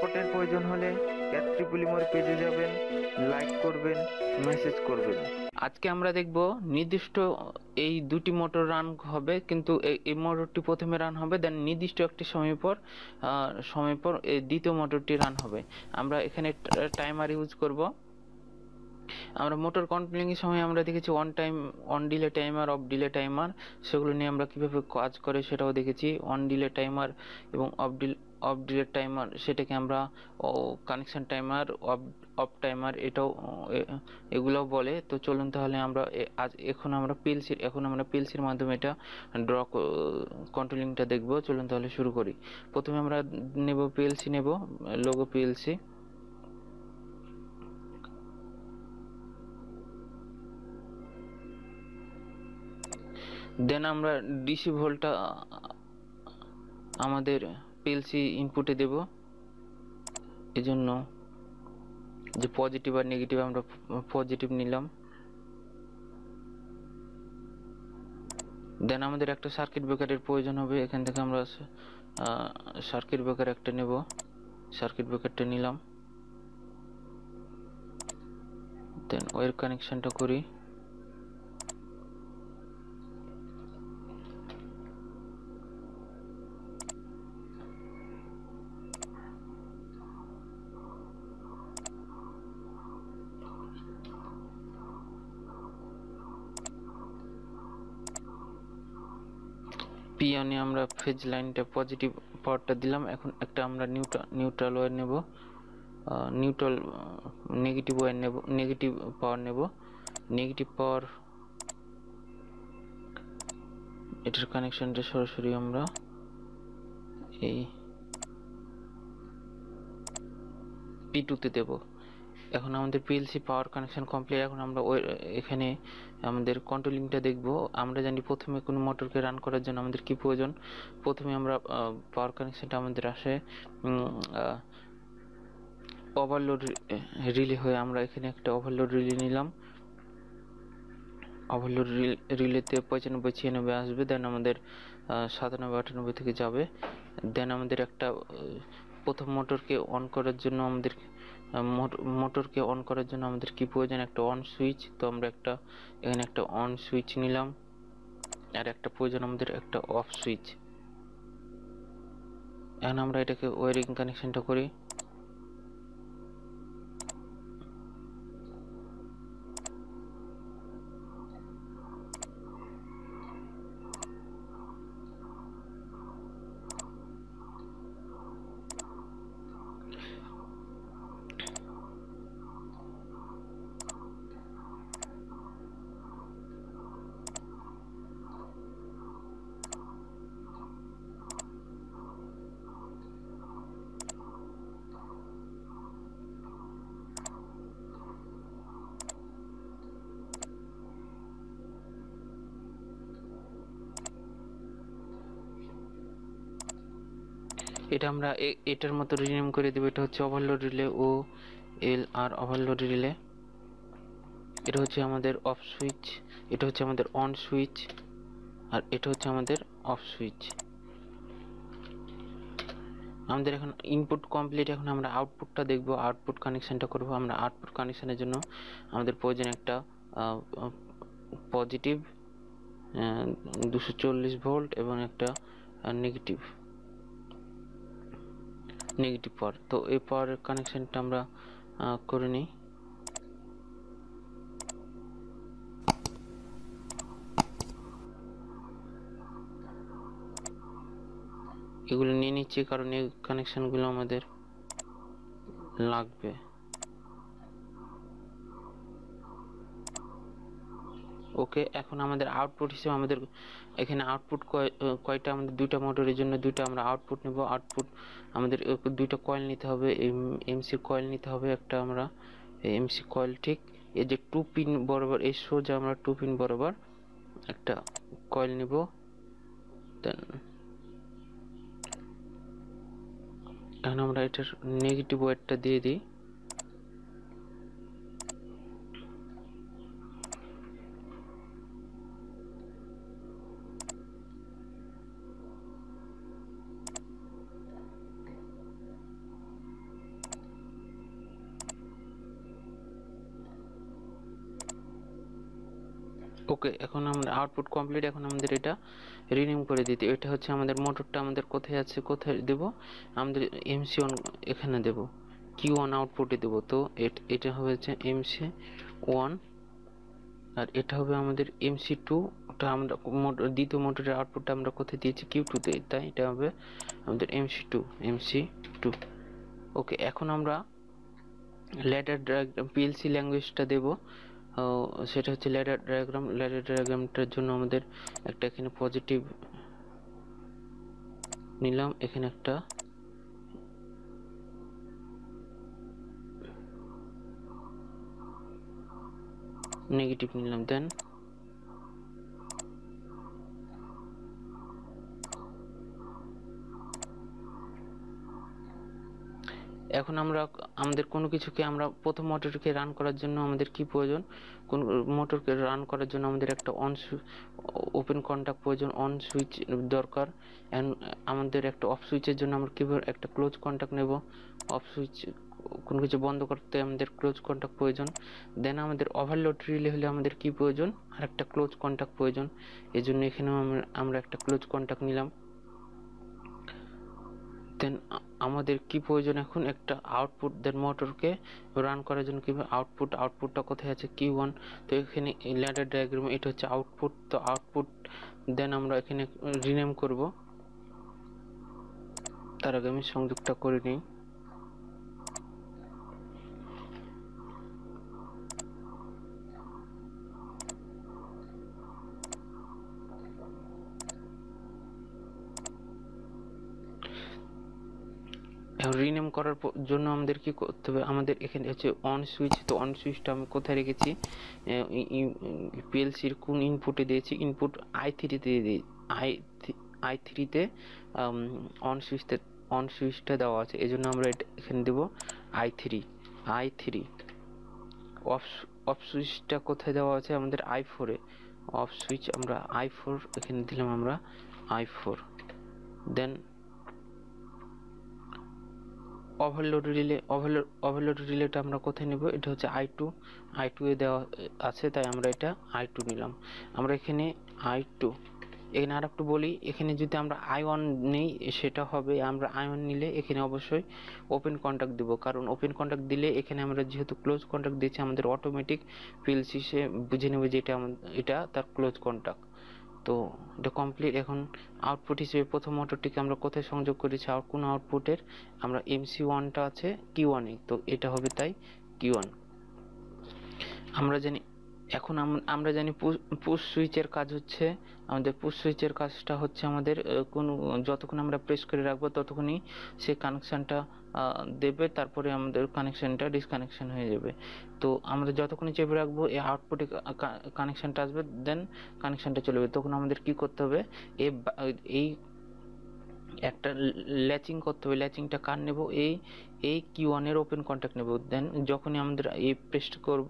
সাপোর্টের প্রয়োজন হলে ক্যাডট্রিপলিমোর পেজে যাবেন, লাইক করবেন, মেসেজ করবেন। আজকে আমরা দেখব নির্দিষ্ট এই দুটি মোটর রান হবে, কিন্তু এই মোটরটি প্রথমে রান হবে, দেন নির্দিষ্ট একটি সময় পর এই দ্বিতীয় মোটরটি রান হবে। আমরা এখানে টাইমার ইউজ করব। আমরা মোটর কন্ট্রোলিং এর সময় আমরা দেখেছি on delay timer, of delay timer, সেগুলো নিয়ে আমরা কিভাবে কাজ করে সেটাও দেখেছি। অন ডিলে টাইমার এবং অফ ডিলে টাইমার, সেটাকে আমরা কানেকশন টাইমার, অফ টাইমার এটাও এগুলোও বলে। তো চলুন তাহলে আমরা এখন আমরা পিএলসির মাধ্যমে এটা ড্র কন্ট্রোলিংটা দেখব। চলুন তাহলে শুরু করি। প্রথমে আমরা পিএলসি নেব, লোগো পিএলসি। দেন আমরা ডিসি ভোল্টটা আমাদের পিএলসি ইনপুটে দেব। এজন্য যে পজিটিভ আর নেগেটিভ, আমরা পজিটিভ নিলাম। দেন আমাদের একটা সার্কিট ব্রেকারের প্রয়োজন হবে। এখান থেকে আমরা সার্কিট ব্রেকার একটা নেব, সার্কিট ব্রেকারটা নিলাম। দেন ওয়্যার কানেকশনটা করি। পিওনে আমরা ফেজ লাইনটা পজিটিভ পাওয়ারটা দিলাম। এখন একটা আমরা নিউট্রাল ওয়্যার নেব, নেগেটিভ ওয়্যার নেব, নেগেটিভ পাওয়ার নেব। নেগেটিভ পাওয়ার এটার কানেকশনটা সরাসরি আমরা এই P2 তে দেব। এখন আমাদের পিএলসি পাওয়ার কানেকশন কমপ্লিট। এখন আমরা এখানে আমাদের কন্ট্রোলিংটা দেখব। আমরা জানি প্রথমে কোনো মোটরকে রান করার জন্য আমাদের কি প্রয়োজন। প্রথমে আমরা পাওয়ার কানেকশনটা আমাদের আসে ওভারলোড রিলে হয়ে। আমরা এখানে একটা ওভারলোড রিলে নিলাম। ওভারলোড রিলেতে 95-96 আসবে, দেন আমাদের 97-98 থেকে যাবে। দেন আমাদের একটা প্রথম মোটরকে অন করার জন্য আমাদের কি প্রয়োজন, একটা অন সুইচ। তো আমরা এখানে একটা অন সুইচ নিলাম, আর একটা প্রয়োজন আমাদের একটা অফ সুইচ। এখন আমরা এটাকে ওয়্যারিং কানেকশনটা করি। এটা আমরা এটার মতো রিনেম করে দেবো। এটা হচ্ছে overload relay, OLR overload relay. এটা হচ্ছে আমাদের অফ সুইচ, এটা হচ্ছে আমাদের অন সুইচ, আর এটা হচ্ছে আমাদের অফ সুইচ। আমাদের এখন ইনপুট কমপ্লিট। এখন আমরা আউটপুটটা দেখব, আউটপুট কানেকশনটা করব। আমরা আউটপুট কানেকশনের জন্য আমাদের প্রয়োজন একটা পজিটিভ 240 ভোল্ট এবং একটা নেগেটিভ পাওয়ার। তো এই পাওয়ারের কানেকশনটা আমরা করে নিই। এগুলো নিয়ে নিচ্ছি কারণ এই কানেকশনগুলো আমাদের লাগবে। ওকে, এখন আমাদের আউটপুট হিসেবে আমাদের এখানে আউটপুট কয়টা, আমাদের দুইটা মোটরের জন্য দুইটা আমরা আউটপুট নেব। আউটপুট আমাদের দুইটা কয়েল নিতে হবে, এমসি কয়েল নিতে হবে একটা। আমরা এমসি কয়েল ঠিক এই যে 2 পিন বরাবর, এই সোজা আমরা 2 পিন বরাবর একটা কয়েল নিব। দেন এখন আমরা এটার নেগেটিভ ওয়্যারটা দিয়ে দিই। ওকে, এখন আমরা আউটপুট কমপ্লিট। এখন আমাদের এটা রিনেম করে দিতে, এটা হচ্ছে আমাদের মোটরটা আমাদের কোথায় আছে, কোথায় দেব, আমাদের MC1 এখানে দেব, Q1 আউটপুটে দেব। তো এটা হচ্ছে MC1 আর এটা হবে আমাদের MC2। ওটা আমরা দ্বিতীয় মোটরের আউটপুটটা আমরা কোথায় দিয়েছি, Q2 তে, তাই এটা হবে আমাদের MC2। ওকে, এখন আমরা ল্যাডার ডায়াগ্রাম PLC ল্যাঙ্গুয়েজটা দেব। সেটা হচ্ছে ল্যাডার ডায়াগ্রামটার জন্য আমাদের একটা এখানে পজিটিভ নিলাম, এখানে একটা নেগেটিভ নিলাম। দেন এখন আমরা আমাদের কোনো কিছুকে আমরা প্রথম মোটরকে রান করার জন্য আমাদের কি প্রয়োজন, কোন মোটরকে রান করার জন্য আমাদের একটা ওপেন কন্টাক্ট প্রয়োজন, অন সুইচ দরকার। এন্ড আমাদের একটা অফ সুইচের জন্য আমরা কিভাবে একটা ক্লোজ কন্টাক্ট নেব, অফ সুইচ কোনো কিছু বন্ধ করতে আমাদের ক্লোজ কন্টাক্ট প্রয়োজন। দেন আমাদের ওভারলোড রিলে হলে আমাদের কি প্রয়োজন, আর একটা ক্লোজ কন্টাক্ট প্রয়োজন। এই জন্য এখানেও আমরা একটা ক্লোজ কন্টাক্ট নিলাম। দেন আমাদের কি প্রয়োজন, এখন একটা আউটপুট। দেন মোটরকে রান করার জন্য কিভাবে আউটপুটটা কোথায় আছে, Q1। তো এখানে ল্যাডার ডায়াগ্রামে এটা হচ্ছে আউটপুট, তো আউটপুট দেন আমরা এখানে রিনেম করব। তার আগে আমি সংযোগটা করে নিই। রিনেম করার জন্য আমাদের কি করতে হবে, আমাদের এখানে হচ্ছে অন সুইচ। তো অন সুইচটা আমি কোথায় রেখেছি, PLCর কোন ইনপুটে দিয়েছি, ইনপুট I3 তে I3 তে অন সুইচটা দেওয়া আছে, এই জন্য আমরা এখানে দেব I3। অফ অফ সুইচটা কোথায় দেওয়া আছে, আমাদের I4 এ। অফ সুইচ আমরা I4 এখানে দিলাম, আমরা I4। দেন ওভারলোড রিলেটা আমরা কোথায় নেব, এটা হচ্ছে I2 এ দেওয়া আছে, তাই আমরা এটা I2 নিলাম। আমরা এখানে I2, এখানে আর একটু বলি, এখানে যদি আমরা I1 নেই সেটা হবে, আমরা I1 নিলে এখানে অবশ্যই ওপেন কন্টাক্ট দিব, কারণ ওপেন কন্টাক্ট দিলে এখানে আমরা যেহেতু ক্লোজ কন্টাক্ট দিয়েছি, আমাদের অটোমেটিক PLC সে বুঝে নেবে যে এটা তার ক্লোজ কন্টাক্ট। তো এটা কমপ্লিট। এখন আউটপুট হিসেবে প্রথম মোটরটিকে আমরা কোথায় সংযোগ করেছি, কোন আউটপুটের, আমরা MC1টা আছে Q1 এ, তো এটা হবে তাই Q1। আমরা জানি এখন আমরা জানি পুশ সুইচের কাজ হচ্ছে, আমাদের পুশ সুইচের কাজটা হচ্ছে আমাদের যতক্ষণ আমরা প্রেস করে রাখবো ততক্ষণই সে কানেকশনটা দেবে, তারপরে আমাদের কানেকশনটা ডিসকানেকশন হয়ে যাবে। তো আমরা যতক্ষণই চেপে রাখবো এই আউটপুটে কানেকশনটা আসবে, দেন কানেকশনটা চলে যাবে। তখন আমাদের কি করতে হবে, এই একটা ল্যাচিং করতে হবে। ল্যাচিংটা কার নেব, এই Q1 এর ওপেন কন্টাক্ট নেব। দেন যখনই আমাদের এই প্রেস করব,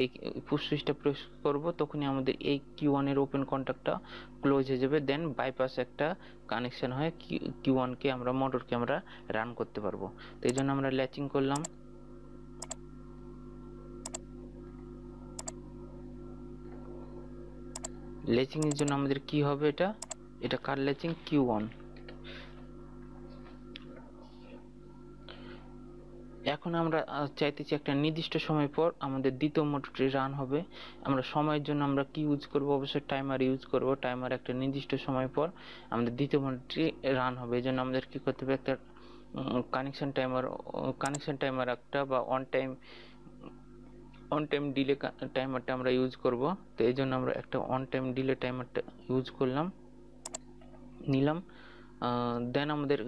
এই পুশ সুইচটা প্রেস করব, তখনই আমাদের এই Q1 এর ওপেন কন্টাক্টটা ক্লোজ হয়ে যাবে। দেন বাইপাস একটা কানেকশন হয়, Q1 কে আমরা মোটরকে আমরা রান করতে পারবো। তো এই জন্য আমরা ল্যাচিং করলাম। ল্যাচিং এর জন্য আমাদের কি হবে, এটা কার ল্যাচিং, Q1। এখন আমরা চাইতেছি একটা নির্দিষ্ট সময় পর আমাদের দ্বিতীয় মোটরটি রান হবে। আমরা সময়ের জন্য আমরা কি ইউজ করব, অবশ্যই টাইমার ইউজ করব। টাইমার একটা নির্দিষ্ট সময় পর আমাদের দ্বিতীয় মোটরটি রান হবে। এই জন্য আমাদের কি করতে হবে, একটা কানেকশন টাইমার একটা বা অন টাইম ডিলে টাইমারটা আমরা ইউজ করব। তো এই জন্য আমরা একটা অন টাইম ডিলে টাইমারটা ইউজ নিলাম। দেন আমাদের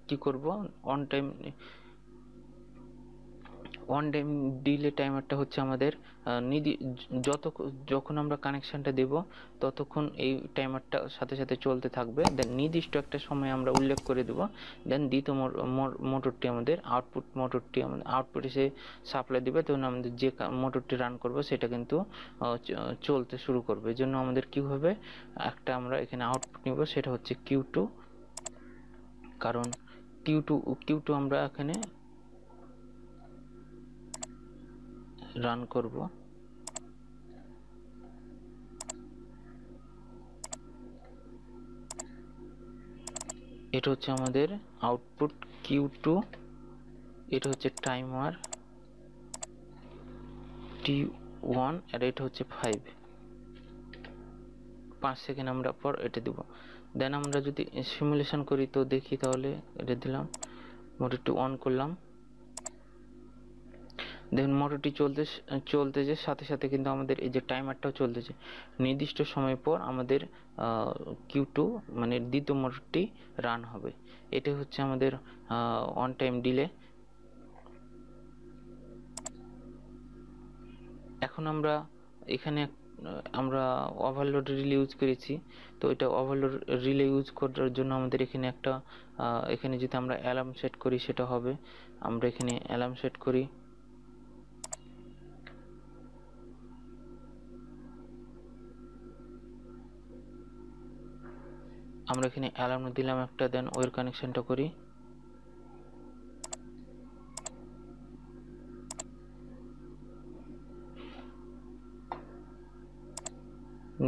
কি করব, অন টাইম ডিলে টাইমারটা হচ্ছে আমাদের যখন আমরা কানেকশনটা দেব ততক্ষণ এই টাইমারটা সাথে সাথে চলতে থাকবে। দেন নির্দিষ্ট একটা সময় আমরা উল্লেখ করে দেব। দেন দ্বিতীয় মোটরটি আমাদের আউটপুট এসে সাপ্লাই দিবে, তখন আমাদের যে মোটরটি রান করব সেটা কিন্তু চলতে শুরু করবে। এই জন্য আমাদের কি হবে, একটা আমরা এখানে আউটপুট নিব, সেটা হচ্ছে Q2, কারণ Q2 আমরা এখানে রান করব। এটা হচ্ছে আমাদের আউটপুট Q2, এটা হচ্ছে টাইমার T1 আর এটা হচ্ছে 5 সেকেন্ড আমরা পর এটা দিব। দেন আমরা যদি সিমুলেশন করি তো দেখি, তাহলে এটা দিলাম, মোটরটি অন করলাম, দেখুন মোটরটি চলতেছে সাথে সাথে কিন্তু আমাদের এই যে টাইমারটাও চলতেছে। নির্দিষ্ট সময় পর আমাদের Q2 মানে দ্বিতীয় মোটরটি রান হবে। এটা হচ্ছে আমাদের অন টাইম ডিলে। এখন আমরা এখানে আমরা ওভারলোড রিলে ইউজ করেছি, তো এটা ওভারলোড রিলে ইউজ করার জন্য আমাদের এখানে একটা এখানে যদি আমরা অ্যালার্ম সেট করি সেটা হবে। আমরা এখানে অ্যালার্ম সেট করি, আমরা এখানে অ্যালার্ম দিলাম একটা, দেন ওয়্যার কানেকশনটা করি,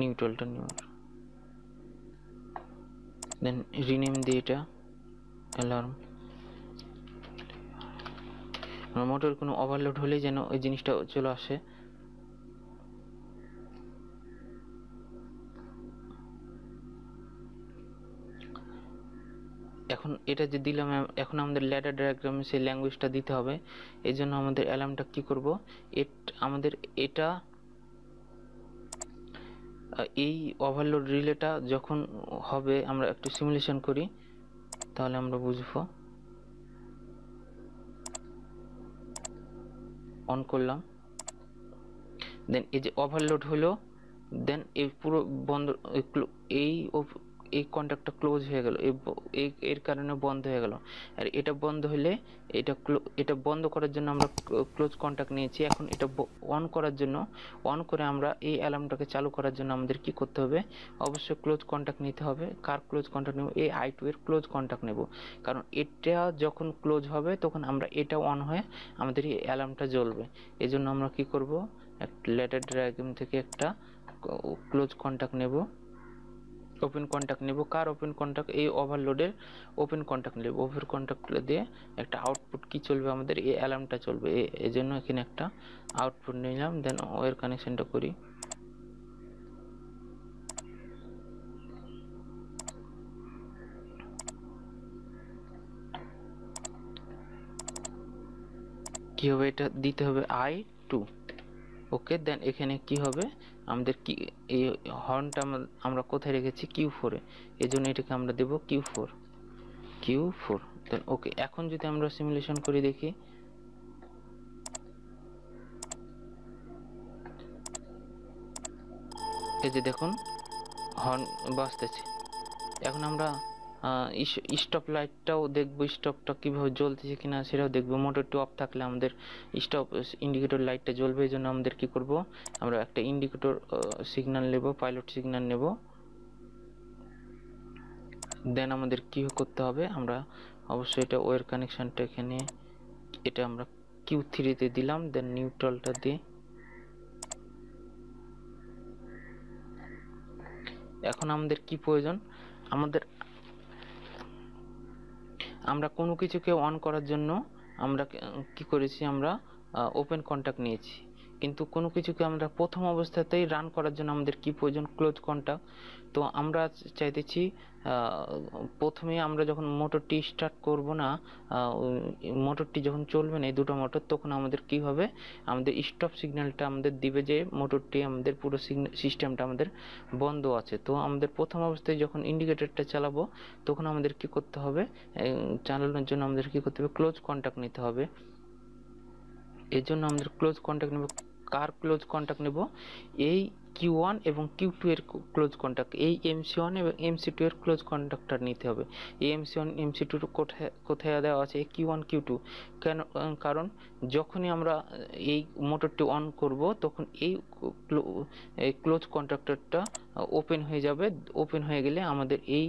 নিউট্রালটা দেন রিনেম দিই এটা অ্যালার্ম। মোটর কোনো ওভারলোড হলে যেন ওই জিনিসটা চলে আসে। এখন এটা যে দিলাম, এখন আমাদের ল্যাডার ডায়াগ্রামে সেই ল্যাঙ্গুয়েজটা দিতে হবে। এই জন্য আমাদের অ্যালার্মটা কি করব, আমাদের এটা এই ওভারলোড রিলেটা যখন হবে, আমরা একটু সিমুলেশন করি তাহলে আমরা বুঝবো। অন করলাম, দেন এই যে ওভারলোড হলো, দেন এই পুরো বন্ধ, এই কন্ট্যাক্টটা ক্লোজ হয়ে গেল, এর কারণে বন্ধ হয়ে গেল। আর এটা বন্ধ হলে এটা বন্ধ করার জন্য আমরা ক্লোজ কন্ট্যাক্ট নিয়েছি। এখন এটা অন করার জন্য, অন করে আমরা এই অ্যালার্মটাকে চালু করার জন্য আমাদের কি করতে হবে, অবশ্যই ক্লোজ কন্ট্যাক্ট নিতে হবে। কার ক্লোজ কন্ট্যাক্ট নেব? এই I2 এর ক্লোজ কন্ট্যাক্ট নেব, কারণ এটা যখন ক্লোজ হবে তখন আমরা এটা অন হয়ে আমাদের এই অ্যালার্মটা জ্বলবে। এই জন্য আমরা কি করব, একটা ল্যাডার ডায়াগ্রাম থেকে একটা ক্লোজ কন্ট্যাক্ট নেব, ওপেন কন্ট্যাক্ট নেব। কার ওপেন কন্ট্যাক্ট? এই ওভারলোডের ওপেন কন্ট্যাক্ট নেব। ওপেন কন্ট্যাক্ট দিয়ে একটা আউটপুট কি চলবে, আমাদের এই অ্যালার্মটা চলবে। এই জন্য এখানে একটা আউটপুট নিলাম, দেন ওয়্যার কানেকশনটা করি। কি হবে, এটা দিতে হবে I2। ওকে, দেন এখানে কি হবে, আমাদের কি এই হর্নটা আমরা কোথায় রেখেছি? Q4 এ। এই জন্য এটাকে আমরা দেব Q4। দেন ওকে, এখন যদি আমরা সিমুলেশন করে দেখি, এই যে দেখুন হর্ন বাজতেছে। এখন আমরা স্টপ লাইটটাও দেখবো, স্টপটা কীভাবে জ্বলতেছে কিনা সেটাও দেখবো। মোটরটি অফ থাকলে আমাদের স্টপ ইন্ডিকেটর লাইটটা জ্বলবে। এই জন্য আমাদের কী করব, আমরা একটা ইন্ডিকেটর সিগন্যাল নেব, পাইলট সিগন্যাল নেব। দেন আমাদের কী করতে হবে, আমরা অবশ্যই এটা ওয়্যার কানেকশানটা এখানে এটা আমরা Q3-তে দিলাম, দেন নিউট্রালটা দিয়ে এখন আমাদের কি প্রয়োজন, আমরা কোনো কিছুকে অন করার জন্য আমরা কি করেছি, আমরা ওপেন কন্ট্যাক্ট নিয়েছি। কিন্তু কোনো কিছুকে আমরা প্রথম অবস্থাতেই রান করার জন্য আমাদের কি প্রয়োজন, ক্লোজ কন্ট্যাক্ট। তো আমরা চাইতেছি প্রথমে আমরা যখন মোটরটি স্টার্ট করব না, মোটরটি যখন চলবে না এই দুটো মোটর, তখন আমাদের কি হবে, আমাদের স্টপ সিগন্যালটা আমাদের দিবে যে মোটরটি আমাদের পুরো সিস্টেমটা আমাদের বন্ধ আছে। তো আমাদের প্রথম অবস্থায় যখন ইন্ডিকেটরটা চালাবো তখন আমাদের কি করতে হবে, চালানোর জন্য আমাদের কি করতে হবে, ক্লোজ কন্ট্যাক্ট নিতে হবে। এর জন্য আমাদের ক্লোজ কন্ট্যাক্ট নেব। কার ক্লোজ কন্ট্যাক্ট নেব? এই Q1 এবং Q2 এর ক্লোজ কন্ট্যাক্ট, এই MC1 এবং MC2 এর ক্লোজ কন্ট্যাক্টটা নিতে হবে। এই MC1 MC2 কোথায় দেওয়া আছে? এই Q1 Q2। কেন? কারণ যখনই আমরা এই মোটরটি অন করব তখন এই ক্লোজ কন্ট্যাক্টরটা ওপেন হয়ে যাবে। ওপেন হয়ে গেলে আমাদের এই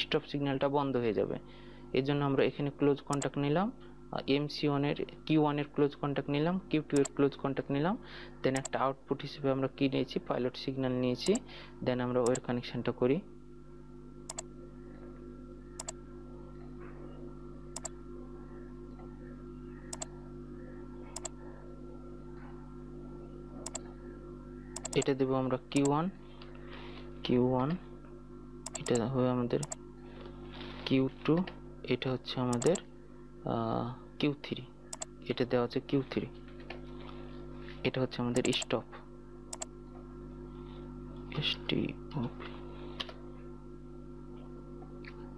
স্টপ সিগন্যালটা বন্ধ হয়ে যাবে। এর জন্য আমরা এখানে ক্লোজ কন্ট্যাক্ট নিলাম, MC1 এর Q1 এর ক্লোজ কন্ট্যাক্ট নিলাম, Q2 এর ক্লোজ কন্ট্যাক্ট নিলাম। দেন একটা আউটপুট হিসেবে আমরা কি নিয়েছি, পাইলট সিগন্যাল নিয়েছি। দেন আমরা ওয়্যার কানেকশনটা করি। এটা দেব আমরা Q1, এটা হবে আমাদের Q2, এটা হচ্ছে আমাদের Q3, এটা দেওয়া আছে Q3, এটা হচ্ছে আমাদের স্টপ।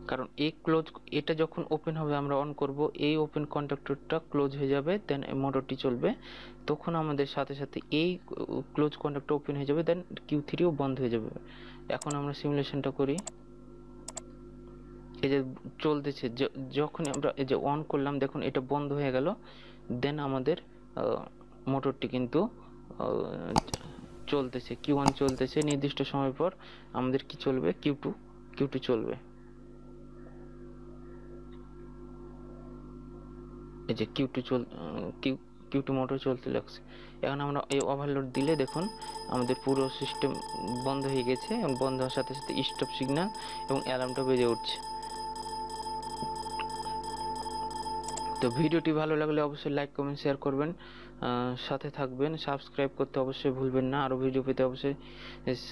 কারণ এই ক্লোজ, এটা যখন ওপেন হবে আমরা অন করব, এই ওপেন কন্ট্যাক্টরটা ক্লোজ হয়ে যাবে, দেন মোটরটি চলবে। তখন আমাদের সাথে সাথে এই ক্লোজ কন্ট্যাক্টর ওপেন হয়ে যাবে, দেন Q3ও বন্ধ হয়ে যাবে। এখন আমরা সিমুলেশনটা করি। এই যে চলতেছে, যখন আমরা এই যে অন করলাম দেখুন এটা বন্ধ হয়ে গেল, দেন আমাদের মোটরটি কিন্তু চলতেছে, Q1 চলতেছে। নির্দিষ্ট সময় পর আমাদের কি চলবে, Q2 চলবে। এই যে Q2 মোটর চলতে লাগছে। এখন আমরা এই ওভারলোড দিলে দেখুন আমাদের পুরো সিস্টেম বন্ধ হয়ে গেছে, এবং বন্ধ হওয়ার সাথে সাথে স্টপ সিগন্যাল এবং অ্যালার্মটা বেজে উঠছে। তো ভিডিওটি ভালো লাগলে অবশ্যই লাইক কমেন্ট শেয়ার করবেন, সাথে থাকবেন। সাবস্ক্রাইব করতে অবশ্যই ভুলবেন না, আরও ভিডিও পেতে অবশ্যই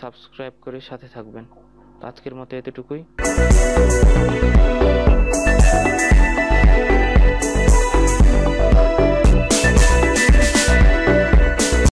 সাবস্ক্রাইব করে সাথে থাকবেন। আজকের মতো এতটুকুই।